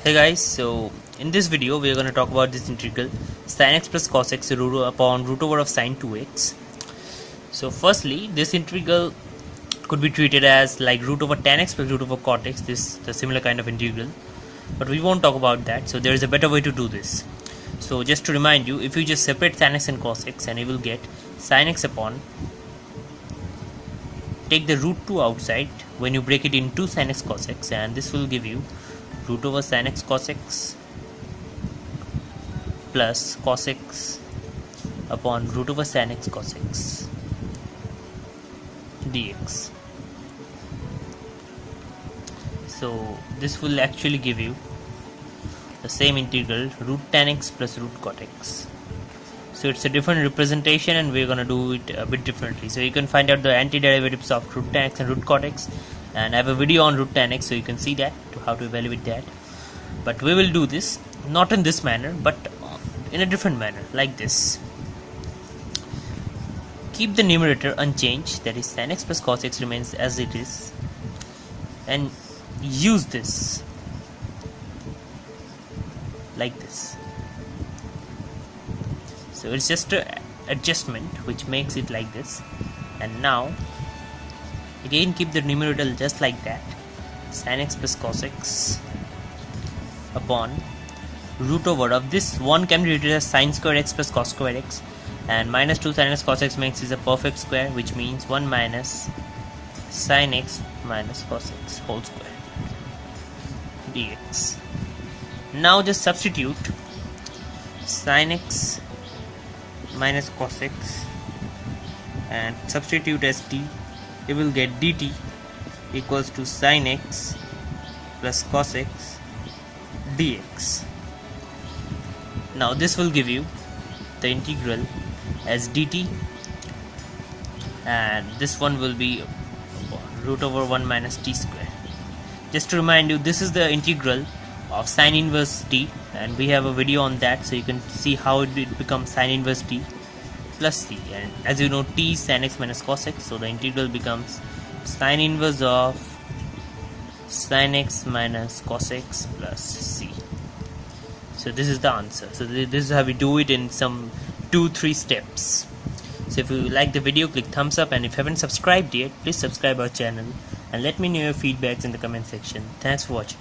Hey guys, so in this video we are going to talk about this integral sin x plus cos x upon root over of sin 2x. So firstly, this integral could be treated as like root over tan x plus root over cot x, the similar kind of integral, but we won't talk about that. So there is a better way to do this. So just to remind you, if you just separate sin x and cos x, and you will get sin x upon, take the root 2 outside when you break it into sin x cos x, and this will give you root over sin x cos x plus cos x upon root over sin x cos x dx. So this will actually give you the same integral root tan x plus root cot x. So it's a different representation and we're gonna do it a bit differently. So you can find out the antiderivatives of root tan x and root cot x, and I have a video on root tan x, so you can see that, how to evaluate that. But we will do this not in this manner, but in a different manner, like this. Keep the numerator unchanged, that is sin x plus cos x remains as it is, and use this like this. So it's just an adjustment which makes it like this. And now again keep the numerator just like that, sin x plus cos x upon root over of this one can be written as sin square x plus cos square x, and minus 2 sin x cos x makes is a perfect square, which means 1 minus sin x minus cos x whole square dx. Now just substitute sin x minus cos x and substitute as t. You will get dt equals to sin x plus cos x dx. Now this will give you the integral as dt, and this one will be root over 1 minus t square. Just to remind you, this is the integral of sin inverse t, and we have a video on that, so you can see how it becomes sin inverse t plus c. And as you know, t is sin x minus cos x, so the integral becomes sin inverse of sin x minus cos x plus c. So this is the answer. So this is how we do it in some 2-3 steps. So if you like the video, click thumbs up, and if you haven't subscribed yet, please subscribe our channel and let me know your feedbacks in the comment section. Thanks for watching.